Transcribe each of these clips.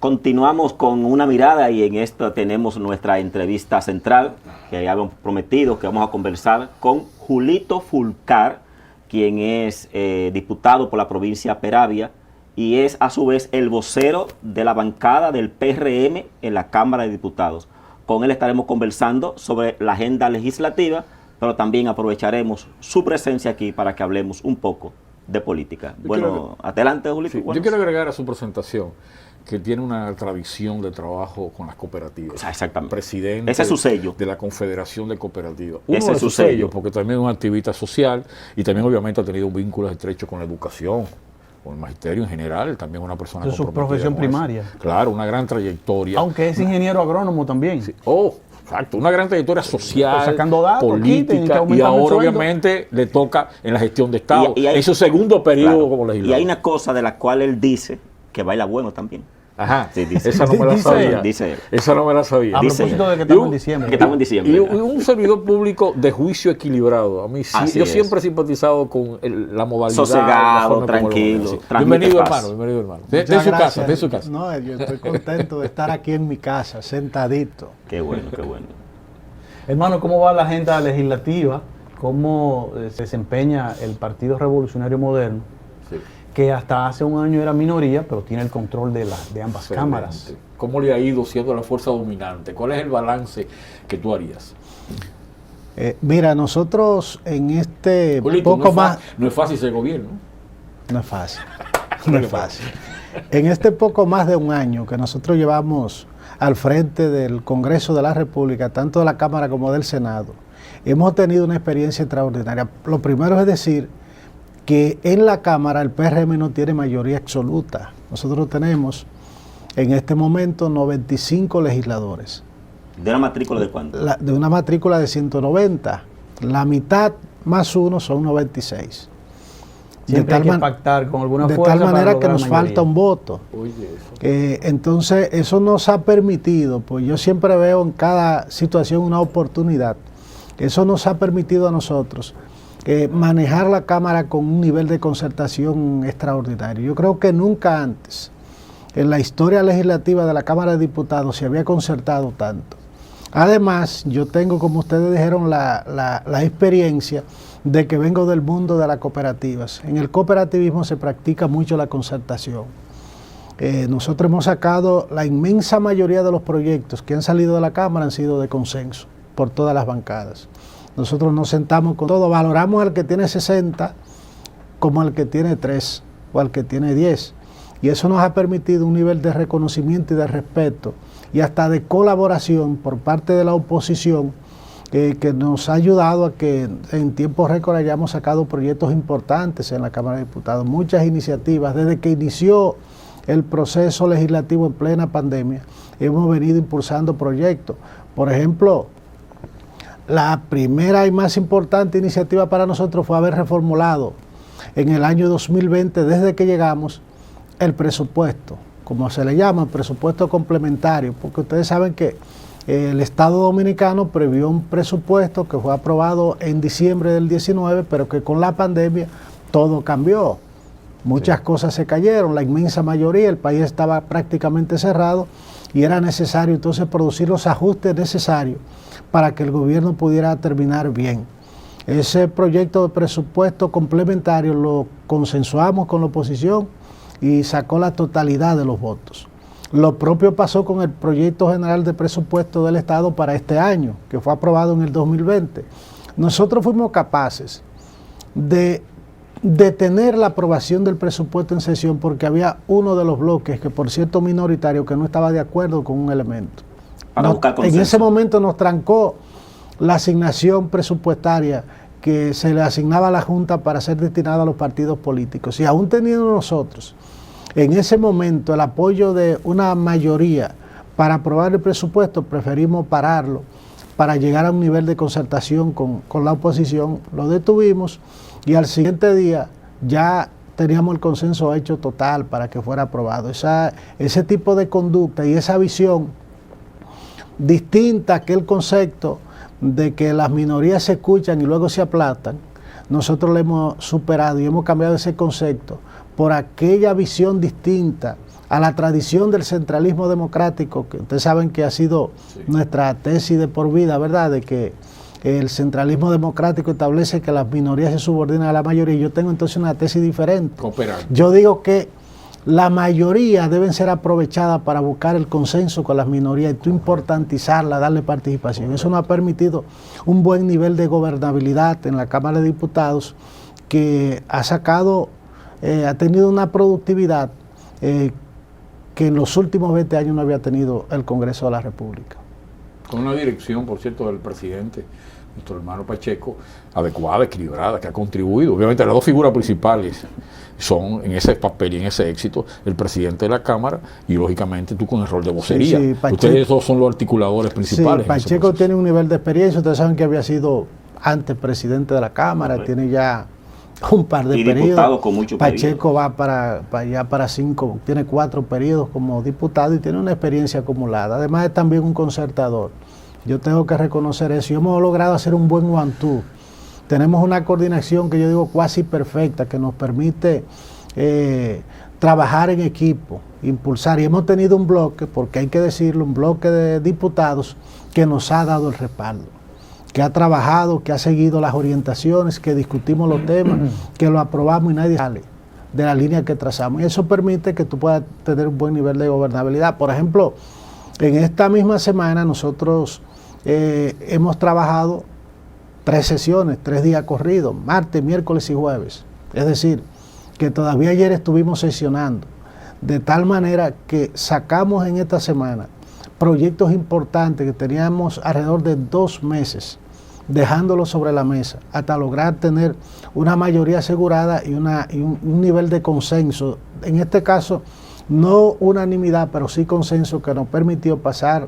Continuamos con una mirada y en esto tenemos nuestra entrevista central que habíamos prometido que vamos a conversar con Julito Fulcar, quien es diputado por la provincia Peravia y es a su vez el vocero de la bancada del PRM en la Cámara de Diputados. Con él estaremos conversando sobre la agenda legislativa, pero también aprovecharemos su presencia aquí para que hablemos un poco de política. Adelante, Julito. Sí, yo quiero agregar a su presentación que tiene una tradición de trabajo con las cooperativas. Exactamente. Presidente ese es su sello. De la Confederación de Cooperativas. Ese es su sello. Porque también es un activista social y también obviamente ha tenido vínculos estrechos con la educación, con el magisterio en general, también una persona comprometida. Es su profesión primaria. Eso. Claro, una gran trayectoria. Aunque es ingeniero agrónomo también. Sí. Exacto, una gran trayectoria social, sacando datos, política, y ahora obviamente le toca en la gestión de Estado, en su segundo periodo como legislador. Y hay una cosa de la cual él dice que baila bueno también. Ajá, sí, esa no me la sabía. Dice él. Esa no me la sabía. A propósito de que estamos en diciembre. Que estamos en diciembre. Y un servidor público de juicio equilibrado. A mí sí, yo siempre he simpatizado con la modalidad. Sosegado, tranquilo. Bienvenido, hermano. Bienvenido, hermano. De su casa, de su casa. No, yo estoy contento de estar aquí en mi casa, sentadito. Qué bueno, qué bueno. Hermano, ¿cómo va la agenda legislativa? ¿Cómo se desempeña el Partido Revolucionario Moderno? Sí. Que hasta hace un año era minoría, pero tiene el control de ambas cámaras. ¿Cómo le ha ido siendo la fuerza dominante? ¿Cuál es el balance que tú harías? Mira, nosotros en este Julito, no es fácil ser gobierno. No es fácil, no es fácil. En este poco más de un año que nosotros llevamos al frente del Congreso de la República, tanto de la Cámara como del Senado, hemos tenido una experiencia extraordinaria. Lo primero es decir que en la Cámara el PRM no tiene mayoría absoluta. Nosotros tenemos en este momento 95 legisladores. ¿De una matrícula de cuánto? De una matrícula de 190. La mitad más uno son 96. Siempre hay que pactar con alguna fuerza. De tal manera que nos falta un voto. Entonces eso nos ha permitido, pues yo siempre veo en cada situación una oportunidad. Eso nos ha permitido a nosotros manejar la Cámara con un nivel de concertación extraordinario. Yo creo que nunca antes en la historia legislativa de la Cámara de Diputados se había concertado tanto. Además, yo tengo, como ustedes dijeron, la experiencia de que vengo del mundo de las cooperativas. En el cooperativismo se practica mucho la concertación. Nosotros hemos sacado la inmensa mayoría de los proyectos que han salido de la Cámara han sido de consenso por todas las bancadas. Nosotros nos sentamos con todo, valoramos al que tiene 60 como al que tiene 3 o al que tiene 10. Y eso nos ha permitido un nivel de reconocimiento y de respeto y hasta de colaboración por parte de la oposición que nos ha ayudado a que en tiempo récord hayamos sacado proyectos importantes en la Cámara de Diputados. Muchas iniciativas, desde que inició el proceso legislativo en plena pandemia, hemos venido impulsando proyectos. Por ejemplo, la primera y más importante iniciativa para nosotros fue haber reformulado en el año 2020, desde que llegamos, el presupuesto, como se le llama, el presupuesto complementario, porque ustedes saben que el Estado Dominicano previó un presupuesto que fue aprobado en diciembre del 19, pero que con la pandemia todo cambió. Muchas cosas se cayeron, la inmensa mayoría, el país estaba prácticamente cerrado y era necesario entonces producir los ajustes necesarios para que el gobierno pudiera terminar bien. Ese proyecto de presupuesto complementario lo consensuamos con la oposición y sacó la totalidad de los votos. Lo propio pasó con el proyecto general de presupuesto del Estado para este año, que fue aprobado en el 2020. Nosotros fuimos capaces de detener la aprobación del presupuesto en sesión porque había uno de los bloques, que por cierto minoritario, que no estaba de acuerdo con un elemento. En ese momento nos trancó la asignación presupuestaria que se le asignaba a la Junta para ser destinada a los partidos políticos. Y aún teniendo nosotros en ese momento el apoyo de una mayoría para aprobar el presupuesto, preferimos pararlo para llegar a un nivel de concertación con la oposición. Lo detuvimos y al siguiente día ya teníamos el consenso hecho total para que fuera aprobado. Ese tipo de conducta y esa visión distinta a aquel concepto de que las minorías se escuchan y luego se aplastan, nosotros lo hemos superado y hemos cambiado ese concepto por aquella visión distinta a la tradición del centralismo democrático, que ustedes saben que ha sido nuestra tesis de por vida, ¿verdad? De que el centralismo democrático establece que las minorías se subordinan a la mayoría. Yo tengo entonces una tesis diferente. Yo digo que la mayoría deben ser aprovechadas para buscar el consenso con las minorías y tú importantizarla, darle participación. Eso nos ha permitido un buen nivel de gobernabilidad en la Cámara de Diputados, que ha tenido una productividad que en los últimos 20 años no había tenido el Congreso de la República. Con una dirección, por cierto, del presidente, nuestro hermano Pacheco, adecuada, equilibrada, que ha contribuido. Obviamente las dos figuras principales son en ese papel y en ese éxito el presidente de la Cámara y lógicamente tú con el rol de vocería. Sí, ustedes dos son los articuladores principales. Sí, Pacheco tiene un nivel de experiencia, ustedes saben que había sido antes presidente de la Cámara, tiene ya un par de periodos. Con mucho Pacheco va para 5, tiene 4 periodos como diputado y tiene una experiencia acumulada. Además es también un concertador. Yo tengo que reconocer eso. Y hemos logrado hacer un buen one-two. Tenemos una coordinación que yo digo cuasi perfecta, que nos permite trabajar en equipo, impulsar. Y hemos tenido un bloque, porque hay que decirlo, un bloque de diputados que nos ha dado el respaldo, que ha trabajado, que ha seguido las orientaciones, que discutimos los temas, que lo aprobamos y nadie sale de la línea que trazamos. Y eso permite que tú puedas tener un buen nivel de gobernabilidad. Por ejemplo, en esta misma semana nosotros hemos trabajado 3 sesiones, 3 días corridos, martes, miércoles y jueves. Es decir, que todavía ayer estuvimos sesionando, de tal manera que sacamos en esta semana proyectos importantes que teníamos alrededor de 2 meses, dejándolos sobre la mesa, hasta lograr tener una mayoría asegurada y un nivel de consenso. En este caso, no unanimidad, pero sí consenso, que nos permitió pasar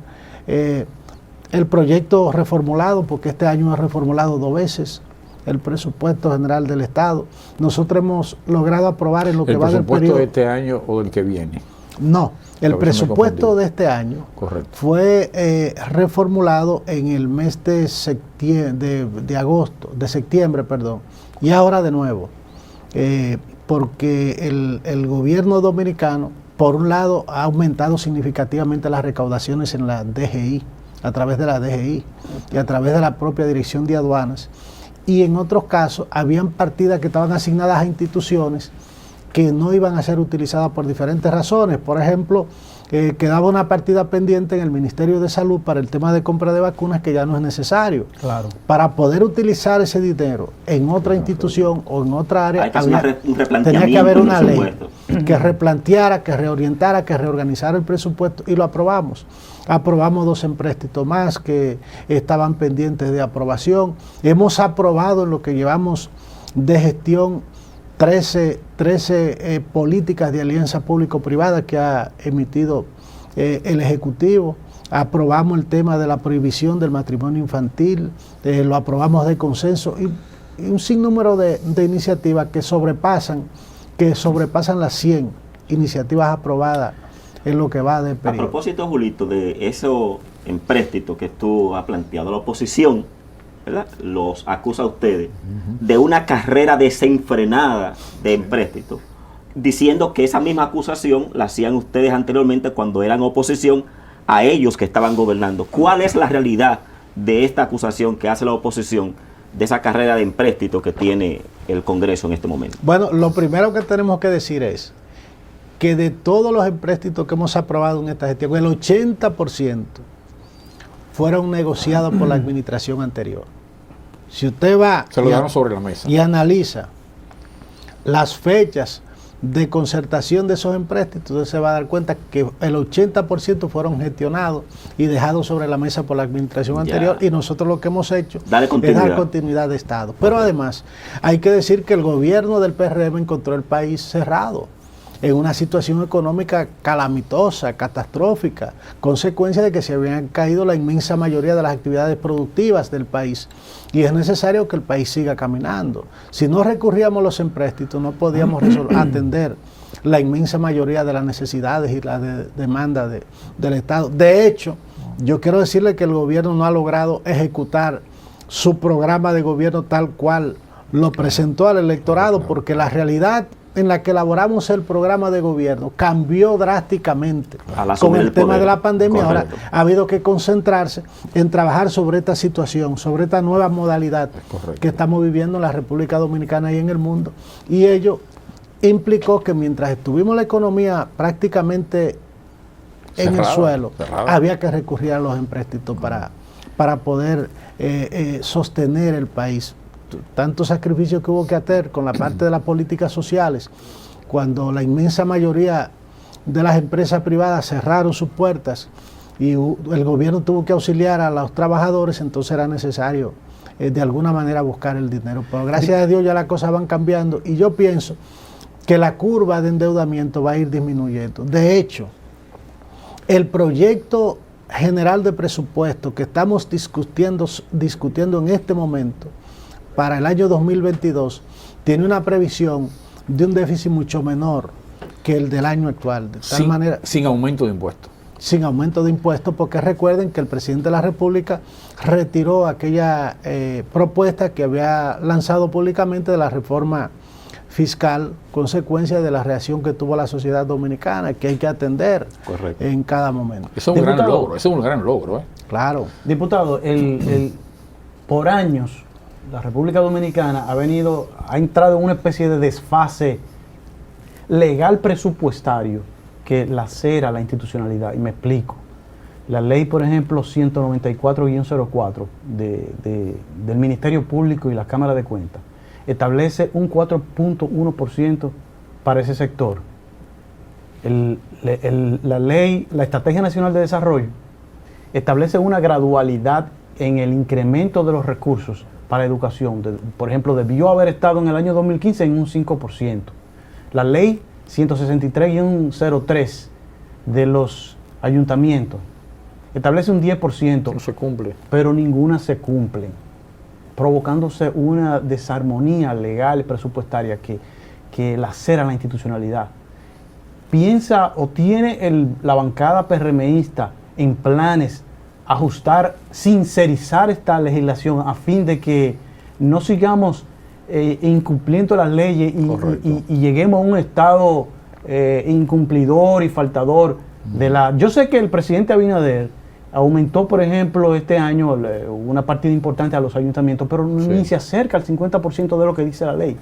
el proyecto reformulado, porque este año ha reformulado 2 veces el presupuesto general del Estado. Nosotros hemos logrado aprobar en lo que va del periodo. ¿El presupuesto de este año o del que viene? No, el presupuesto de este año fue reformulado en el mes de septiembre, y ahora de nuevo, porque el gobierno dominicano, por un lado, ha aumentado significativamente las recaudaciones en la DGI, a través de la DGI y a través de la propia Dirección de Aduanas, y en otros casos habían partidas que estaban asignadas a instituciones que no iban a ser utilizadas por diferentes razones. Por ejemplo, quedaba una partida pendiente en el Ministerio de Salud para el tema de compra de vacunas, que ya no es necesario. Claro. Para poder utilizar ese dinero en otra institución o en otra área, tenía que haber una ley que replanteara, que reorientara, que reorganizara el presupuesto, y lo aprobamos. Aprobamos 2 empréstitos más que estaban pendientes de aprobación. Hemos aprobado en lo que llevamos de gestión 13 políticas de alianza público-privada que ha emitido el Ejecutivo. Aprobamos el tema de la prohibición del matrimonio infantil, lo aprobamos de consenso, y un sinnúmero de iniciativas que sobrepasan las 100 iniciativas aprobadas en lo que va del periodo. A propósito, Julito, de esos empréstitos que tú has planteado, la oposición, ¿verdad?, los acusa a ustedes de una carrera desenfrenada de empréstitos, diciendo que esa misma acusación la hacían ustedes anteriormente cuando eran oposición a ellos que estaban gobernando. ¿Cuál es la realidad de esta acusación que hace la oposición de esa carrera de empréstitos que tiene el Congreso en este momento? Bueno, lo primero que tenemos que decir es que de todos los empréstitos que hemos aprobado en esta gestión, el 80% fueron negociados por la administración anterior. Si usted va sobre la mesa y analiza las fechas de concertación de esos empréstitos, usted se va a dar cuenta que el 80% fueron gestionados y dejados sobre la mesa por la administración anterior, y nosotros lo que hemos hecho es dar continuidad de Estado. Pero además hay que decir que el gobierno del PRM encontró el país cerrado, en una situación económica calamitosa, catastrófica, consecuencia de que se habían caído la inmensa mayoría de las actividades productivas del país, y es necesario que el país siga caminando. Si no recurríamos a los empréstitos, no podíamos atender la inmensa mayoría de las necesidades y la demanda del Estado. De hecho, yo quiero decirle que el gobierno no ha logrado ejecutar su programa de gobierno tal cual lo presentó al electorado, porque la realidad en la que elaboramos el programa de gobierno cambió drásticamente con el tema poder de la pandemia. Correcto. Ahora ha habido que concentrarse en trabajar sobre esta situación, sobre esta nueva modalidad que estamos viviendo en la República Dominicana y en el mundo. Y ello implicó que mientras estuvimos la economía prácticamente en el suelo, había que recurrir a los empréstitos para poder sostener el país. Tanto sacrificio que hubo que hacer con la parte de las políticas sociales, cuando la inmensa mayoría de las empresas privadas cerraron sus puertas y el gobierno tuvo que auxiliar a los trabajadores, entonces era necesario de alguna manera buscar el dinero. Pero gracias a Dios ya las cosas van cambiando y yo pienso que la curva de endeudamiento va a ir disminuyendo. De hecho, el proyecto general de presupuesto que estamos discutiendo en este momento para el año 2022 tiene una previsión de un déficit mucho menor que el del año actual. De tal manera, sin aumento de impuestos. Sin aumento de impuestos, porque recuerden que el presidente de la República retiró aquella propuesta que había lanzado públicamente de la reforma fiscal, consecuencia de la reacción que tuvo la sociedad dominicana, que hay que atender en cada momento. Eso es un gran logro, eso es un gran logro. Claro. Diputado, por años la República Dominicana ha entrado en una especie de desfase legal presupuestario que lacera la institucionalidad, y me explico. La ley, por ejemplo, 194-04 del Ministerio Público y la Cámara de Cuentas establece un 4.1% para ese sector. La Estrategia Nacional de Desarrollo establece una gradualidad en el incremento de los recursos para educación. Por ejemplo, debió haber estado en el año 2015 en un 5%. La ley 163-03 de los ayuntamientos establece un 10%. No se cumple. Pero ninguna se cumple, provocándose una desarmonía legal y presupuestaria que lacera la institucionalidad. ¿Piensa o tiene la bancada PRMista en planes ajustar, sincerizar esta legislación a fin de que no sigamos incumpliendo las leyes y lleguemos a un estado incumplidor y faltador de la... Yo sé que el presidente Abinader aumentó, por ejemplo, este año una partida importante a los ayuntamientos, pero ni se acerca al 50% de lo que dice la ley.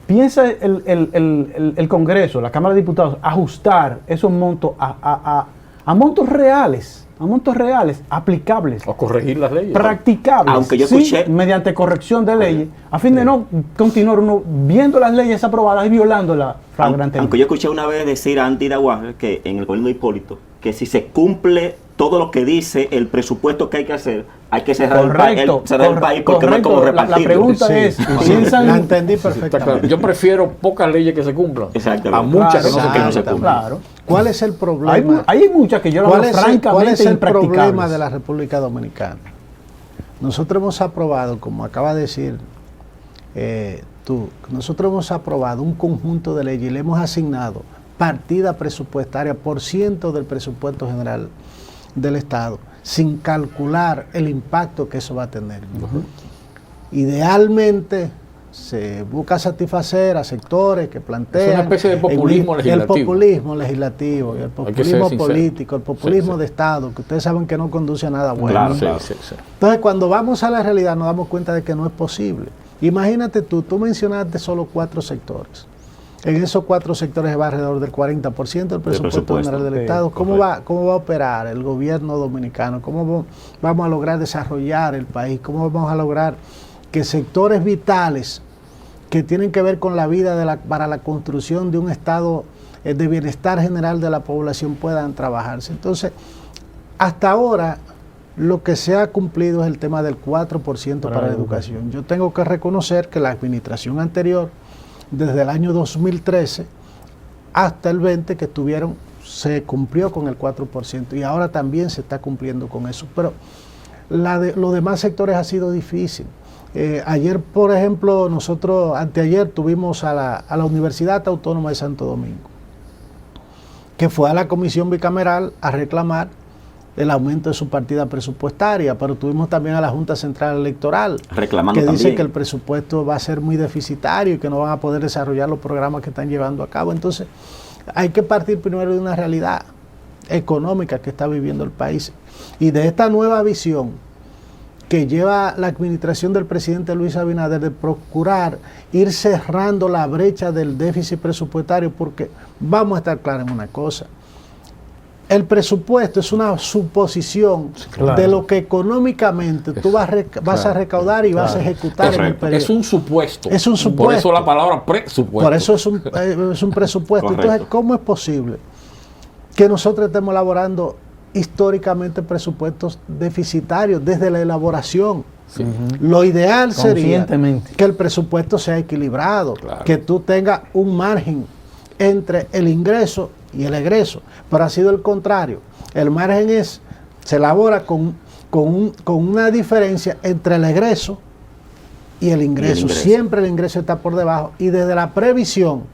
¿Piensa el Congreso, la Cámara de Diputados, ajustar esos montos a montos reales? A montos reales, aplicables. O corregir las leyes. Practicables. Aunque yo escuché, mediante corrección de leyes, a fin de no continuar uno viendo las leyes aprobadas y violándolas flagrantemente. Aunque yo escuché una vez decir a Andy Daguaje que en el gobierno de Hipólito, que si se cumple todo lo que dice el presupuesto que hay que hacer, hay que cerrar el país porque no es como repartirlo. La pregunta es, ¿piensan? La entendí perfectamente. Claro. Yo prefiero pocas leyes que se cumplan a muchas que no se cumplan. Claro. ¿Cuál es el problema? Hay muchas que yo lo veo francamente ¿Cuál es el impracticables? problema de la República Dominicana? Nosotros hemos aprobado, como acaba de decir nosotros hemos aprobado un conjunto de leyes y le hemos asignado partida presupuestaria por ciento del presupuesto general del Estado, sin calcular el impacto que eso va a tener. Idealmente se busca satisfacer a sectores que plantean... Es una especie de populismo legislativo. El populismo legislativo, el populismo político, el populismo de Estado, que ustedes saben que no conduce a nada bueno. Claro, Sí. Entonces, cuando vamos a la realidad nos damos cuenta de que no es posible. Imagínate tú mencionaste solo 4 sectores. En esos 4 sectores va alrededor del 40% del presupuesto general del Estado. ¿Cómo va a operar el gobierno dominicano? ¿Cómo vamos a lograr desarrollar el país? ¿Cómo vamos a lograr que sectores vitales que tienen que ver con la vida para la construcción de un estado de bienestar general de la población puedan trabajarse? Entonces, hasta ahora lo que se ha cumplido es el tema del 4% para la educación. Yo tengo que reconocer que la administración anterior, desde el año 2013 hasta el 20 que estuvieron, se cumplió con el 4% y ahora también se está cumpliendo con eso. Pero los demás sectores ha sido difícil. Ayer, por ejemplo, anteayer tuvimos a la Universidad Autónoma de Santo Domingo, que fue a la comisión bicameral a reclamar el aumento de su partida presupuestaria, pero tuvimos también a la Junta Central Electoral reclamando que dice también que el presupuesto va a ser muy deficitario y que no van a poder desarrollar los programas que están llevando a cabo. Entonces, hay que partir primero de una realidad económica que está viviendo el país y de esta nueva visión que lleva la administración del presidente Luis Abinader de procurar ir cerrando la brecha del déficit presupuestario, porque vamos a estar claros en una cosa: el presupuesto es una suposición de lo que económicamente tú vas a recaudar y vas a ejecutar en el periodo. Es un supuesto. Es un supuesto. Por eso la palabra presupuesto. Por eso es un presupuesto. Correcto. Entonces, ¿cómo es posible que nosotros estemos elaborando históricamente presupuestos deficitarios desde la elaboración? Sí. Lo ideal sería Conscientemente. que el presupuesto sea equilibrado, Claro. que tú tengas un margen entre el ingreso y el egreso, pero ha sido el contrario. El margen se elabora con una diferencia entre el egreso y el ingreso. Siempre el ingreso está por debajo, y desde la previsión,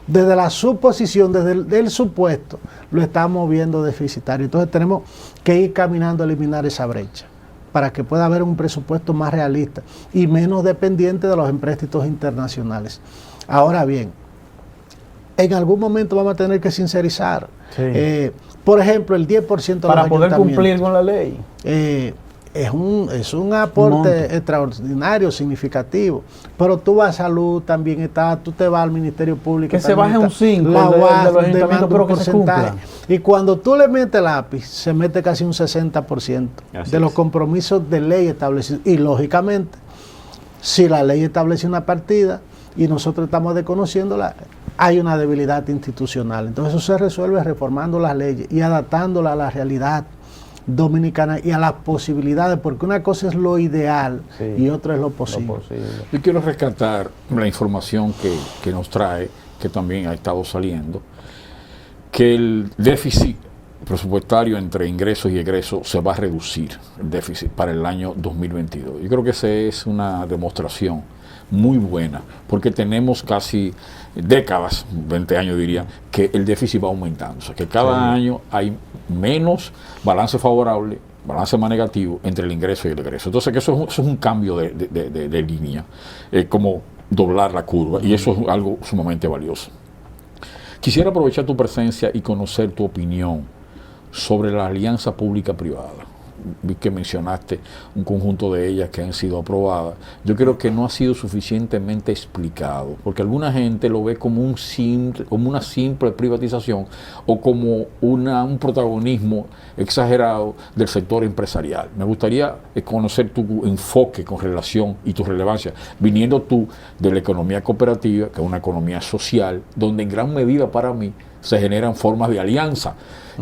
desde la suposición, desde el supuesto, lo estamos viendo deficitario. Entonces tenemos que ir caminando a eliminar esa brecha para que pueda haber un presupuesto más realista y menos dependiente de los empréstitos internacionales. Ahora bien, en algún momento vamos a tener que sincerizar. Sí. Por ejemplo, el 10% de Para los poder ayuntamientos, cumplir con la ley. es un aporte Monto. extraordinario, significativo. Pero tú vas a salud, también está, tú te vas al Ministerio Público. Que se también baje está, un 5 la de los UAS ayuntamientos, demanda pero un que se porcentaje. cumpla. Y cuando tú le metes lápiz, se mete casi un 60% Así de los es. compromisos de ley establecidos. Y lógicamente, si la ley establece una partida y nosotros estamos desconociéndola, hay una debilidad institucional. Entonces eso se resuelve reformando las leyes y adaptándolas a la realidad dominicana y a las posibilidades, porque una cosa es lo ideal, Sí, y otra es lo posible. Yo quiero rescatar la información que nos trae, que también ha estado saliendo, que el déficit presupuestario entre ingresos y egresos se va a reducir, el déficit, para el año 2022. Yo creo que esa es una demostración muy buena, porque tenemos casi décadas, 20 años diría, que el déficit va aumentando. O sea, que cada año hay menos balance favorable, balance más negativo entre el ingreso y el egreso. Entonces, que eso es un cambio de línea, como doblar la curva, y eso es algo sumamente valioso. Quisiera aprovechar tu presencia y conocer tu opinión sobre la alianza pública-privada. Vi que mencionaste un conjunto de ellas que han sido aprobadas. Yo creo que no ha sido suficientemente explicado, porque alguna gente lo ve como una simple privatización o como un protagonismo exagerado del sector empresarial. Me gustaría conocer tu enfoque con relación y tu relevancia, viniendo tú de la economía cooperativa, que es una economía social, donde en gran medida para mí se generan formas de alianza.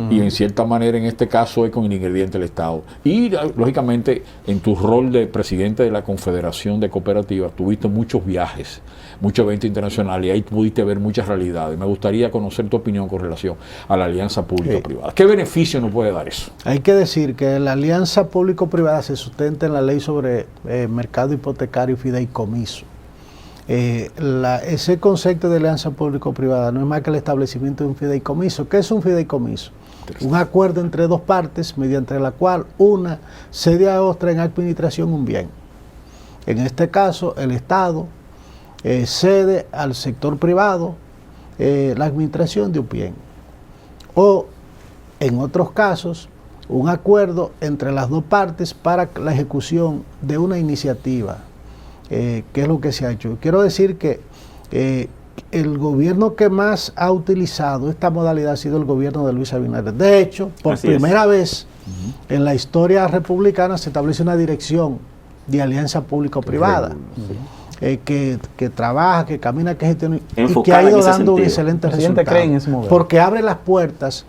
Y en cierta manera en este caso es con el ingrediente del Estado. Y lógicamente en tu rol de presidente de la Confederación de Cooperativas tuviste muchos viajes, muchos eventos internacionales, y ahí pudiste ver muchas realidades. Me gustaría conocer tu opinión con relación a la alianza público-privada. ¿Qué beneficio nos puede dar eso? Hay que decir que la alianza público-privada se sustenta en la ley sobre mercado hipotecario y fideicomiso. Ese concepto de alianza público-privada no es más que el establecimiento de un fideicomiso. ¿Qué es un fideicomiso? Un acuerdo entre dos partes mediante la cual una cede a otra en administración un bien. En este caso, el Estado cede al sector privado la administración de un bien. O, en otros casos, un acuerdo entre las dos partes para la ejecución de una iniciativa. ¿Qué es lo que se ha hecho? Quiero decir que el gobierno que más ha utilizado esta modalidad ha sido el gobierno de Luis Abinader. De hecho, por primera vez en la historia republicana se establece una dirección de alianza público-privada que trabaja, que camina, que gestiona y que ha ido dando un excelente resultado. Porque abre las puertas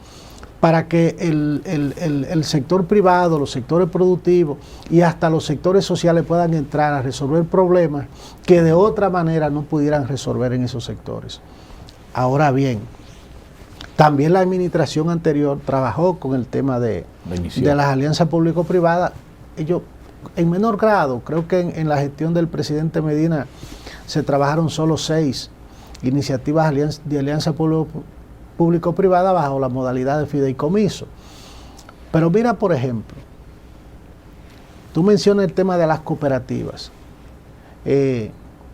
para que el sector privado, los sectores productivos y hasta los sectores sociales puedan entrar a resolver problemas que de otra manera no pudieran resolver en esos sectores. Ahora bien, también la administración anterior trabajó con el tema de las alianzas público-privadas. Ellos, en menor grado, creo que en la gestión del presidente Medina se trabajaron solo 6 iniciativas de alianza público-privada bajo la modalidad de fideicomiso. Pero mira, por ejemplo, tú mencionas el tema de las cooperativas.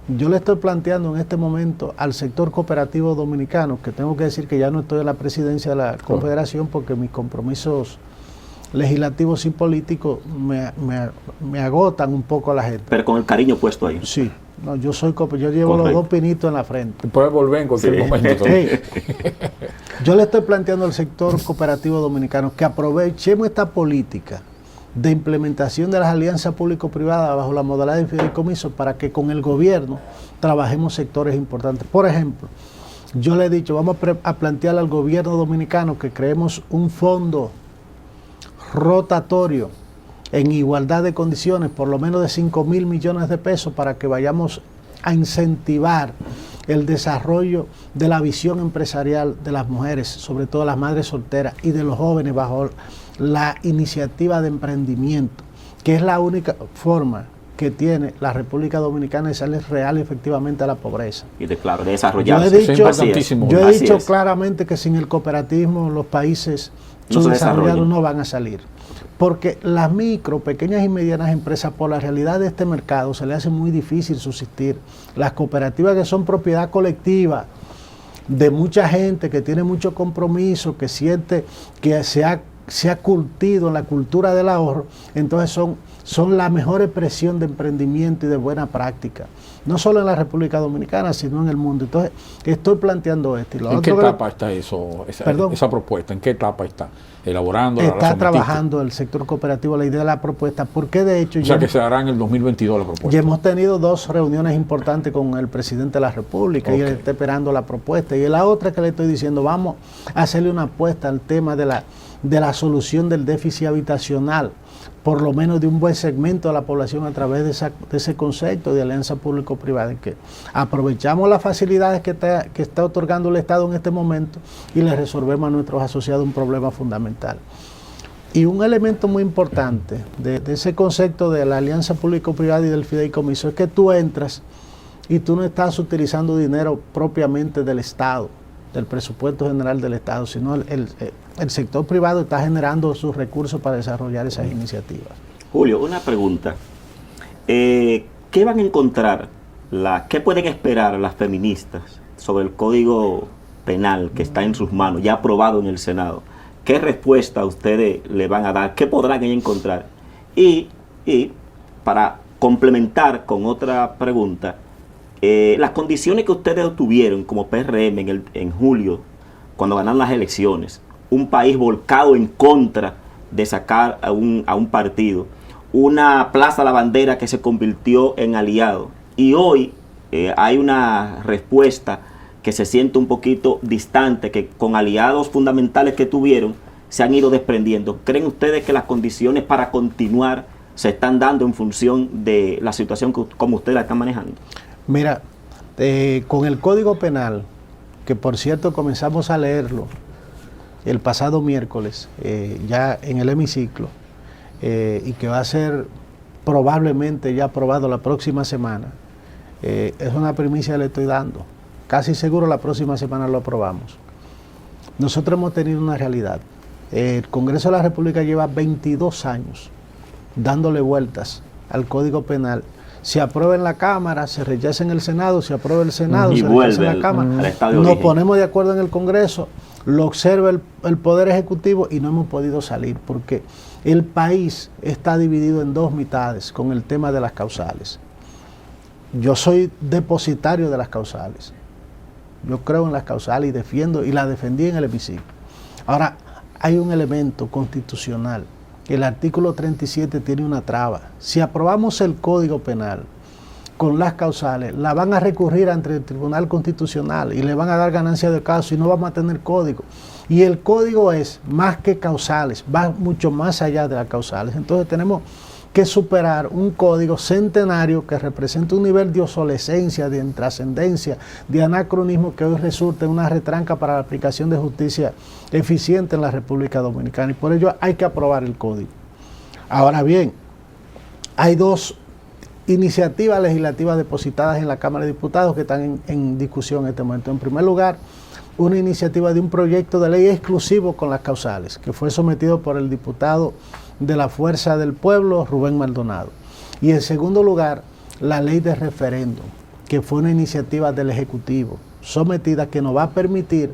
Yo le estoy planteando en este momento al sector cooperativo dominicano, que tengo que decir que ya no estoy en la presidencia de la Confederación porque mis compromisos legislativos y políticos me agotan un poco a la gente. Pero con el cariño puesto ahí. Sí, no, yo llevo los dos pinitos en la frente. Puedes volver en cualquier momento. Yo le estoy planteando al sector cooperativo dominicano que aprovechemos esta política de implementación de las alianzas público-privadas bajo la modalidad de fideicomiso para que con el gobierno trabajemos sectores importantes. Por ejemplo, yo le he dicho, vamos a plantearle al gobierno dominicano que creemos un fondo rotatorio en igualdad de condiciones, por lo menos de 5.000 millones de pesos, para que vayamos a incentivar el desarrollo de la visión empresarial de las mujeres, sobre todo las madres solteras y de los jóvenes bajo la iniciativa de emprendimiento, que es la única forma que tiene la República Dominicana de salir real y efectivamente a la pobreza. Y de desarrollarse. Yo he dicho claramente que sin el cooperativismo los países subdesarrollados no van a salir. Porque las micro, pequeñas y medianas empresas, por la realidad de este mercado, se les hace muy difícil subsistir. Las cooperativas, que son propiedad colectiva de mucha gente, que tiene mucho compromiso, que siente que se ha cultido en la cultura del ahorro, entonces son la mejor expresión de emprendimiento y de buena práctica. No solo en la República Dominicana, sino en el mundo. Entonces, estoy planteando esto. ¿En qué etapa está esa propuesta? ¿En qué etapa está? ¿Elaborando? Está trabajando el sector cooperativo la idea de la propuesta, porque de hecho... O sea, que se hará en el 2022 la propuesta. Ya hemos tenido 2 reuniones importantes con el presidente de la República, y él está esperando la propuesta. Y la otra que le estoy diciendo, vamos a hacerle una apuesta al tema de la solución del déficit habitacional, por lo menos de un buen segmento de la población, a través de ese concepto de alianza público-privada, en que aprovechamos las facilidades que está otorgando el Estado en este momento y le resolvemos a nuestros asociados un problema fundamental. Y un elemento muy importante de ese concepto de la alianza público-privada y del fideicomiso es que tú entras y tú no estás utilizando dinero propiamente del Estado, del presupuesto general del Estado, sino el sector privado está generando sus recursos para desarrollar esas iniciativas. Julio, una pregunta. ¿Qué van a encontrar, qué pueden esperar las feministas sobre el Código Penal que está en sus manos, ya aprobado en el Senado? ¿Qué respuesta ustedes le van a dar? ¿Qué podrán ellos encontrar? Y para complementar con otra pregunta, las condiciones que ustedes obtuvieron como PRM en julio, cuando ganaron las elecciones, un país volcado en contra de sacar a un partido, una Plaza La Bandera que se convirtió en aliado, y hoy hay una respuesta que se siente un poquito distante, que con aliados fundamentales que tuvieron se han ido desprendiendo. ¿Creen ustedes que las condiciones para continuar se están dando en función de la situación como ustedes la están manejando? Mira, con el Código Penal, que por cierto comenzamos a leerlo el pasado miércoles, ya en el hemiciclo, y que va a ser probablemente ya aprobado la próxima semana, es una primicia que le estoy dando. Casi seguro la próxima semana lo aprobamos. Nosotros hemos tenido una realidad. El Congreso de la República lleva 22 años dándole vueltas al Código Penal. Se aprueba en la Cámara, se rechaza en el Senado, se aprueba en el Senado, se rechaza en la Cámara. Nos ponemos de acuerdo en el Congreso, lo observa el Poder Ejecutivo y no hemos podido salir porque el país está dividido en 2 mitades con el tema de las causales. Yo soy depositario de las causales. Yo creo en las causales y defiendo, y las defendí en el hemiciclo. Ahora, hay un elemento constitucional. El artículo 37 tiene una traba. Si aprobamos el Código Penal con las causales, la van a recurrir ante el Tribunal Constitucional y le van a dar ganancia de caso y no vamos a tener código. Y el código es más que causales, va mucho más allá de las causales. Entonces tenemos que superar un código centenario que representa un nivel de obsolescencia, de intrascendencia, de anacronismo que hoy resulta en una retranca para la aplicación de justicia eficiente en la República Dominicana. Y por ello hay que aprobar el código. Ahora bien, hay 2 iniciativas legislativas depositadas en la Cámara de Diputados que están en discusión en este momento. En primer lugar, una iniciativa de un proyecto de ley exclusivo con las causales, que fue sometido por el diputado de la Fuerza del Pueblo, Rubén Maldonado. Y en segundo lugar, la ley de referéndum, que fue una iniciativa del Ejecutivo sometida que nos va a permitir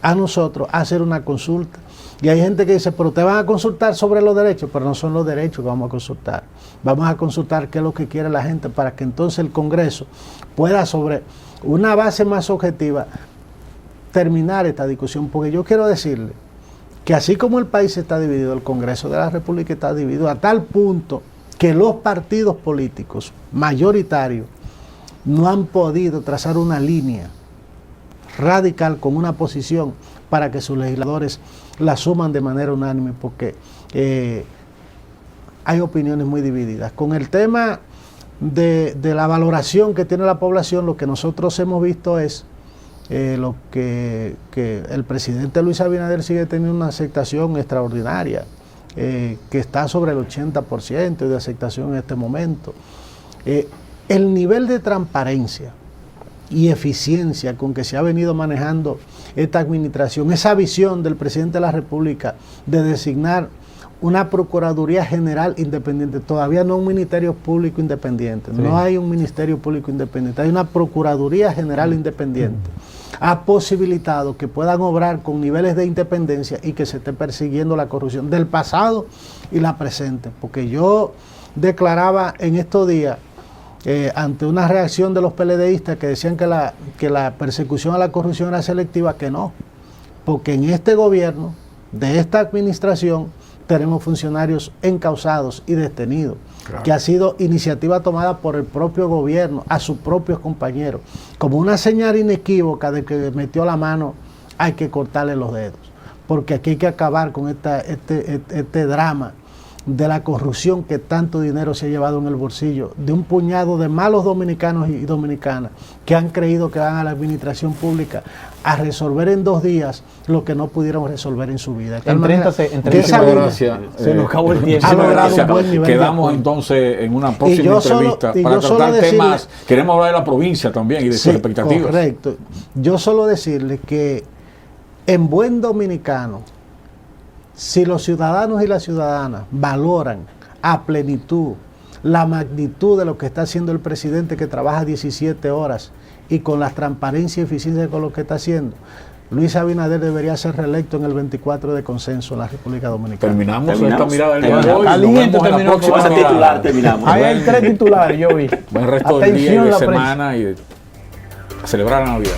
a nosotros hacer una consulta. Y hay gente que dice, pero te van a consultar sobre los derechos, pero no son los derechos que vamos a consultar. Vamos a consultar qué es lo que quiere la gente para que entonces el Congreso pueda, sobre una base más objetiva, terminar esta discusión. Porque yo quiero decirle que así como el país está dividido, el Congreso de la República está dividido a tal punto que los partidos políticos mayoritarios no han podido trazar una línea radical con una posición para que sus legisladores la asuman de manera unánime, porque hay opiniones muy divididas. Con el tema de la valoración que tiene la población, lo que nosotros hemos visto es lo que el presidente Luis Abinader sigue teniendo una aceptación extraordinaria, que está sobre el 80% de aceptación en este momento. El nivel de transparencia y eficiencia con que se ha venido manejando esta administración, esa visión del presidente de la República de designar una Procuraduría General independiente, todavía no un Ministerio Público Independiente, sí. No hay un Ministerio Público Independiente, hay una Procuraduría General Independiente, ha posibilitado que puedan obrar con niveles de independencia y que se esté persiguiendo la corrupción del pasado y la presente, porque yo declaraba en estos días, ante una reacción de los PLDistas que decían que la persecución a la corrupción era selectiva, que no, porque en este gobierno, de esta administración, tenemos funcionarios encausados y detenidos, claro, que ha sido iniciativa tomada por el propio gobierno, a sus propios compañeros, como una señal inequívoca de que metió la mano, hay que cortarle los dedos, porque aquí hay que acabar con este drama de la corrupción que tanto dinero se ha llevado en el bolsillo de un puñado de malos dominicanos y dominicanas que han creído que van a la administración pública a resolver en 2 días lo que no pudieron resolver en su vida. Muchísimas gracias. Se nos acabó el tiempo. Quedamos entonces en una próxima entrevista para tratar temas. Queremos hablar de la provincia también y de sus expectativas. Correcto. Yo solo decirle que en buen dominicano, si los ciudadanos y las ciudadanas valoran a plenitud la magnitud de lo que está haciendo el presidente, que trabaja 17 horas y con la transparencia y eficiencia con lo que está haciendo, Luis Abinader debería ser reelecto en el 24 de consenso en la República Dominicana. Terminamos esta mirada del día de hoy. Caliente terminó con ese titular, terminamos. Ahí hay 3 titulares, yo vi. Buen resto del día y de semana y a celebrar la Navidad.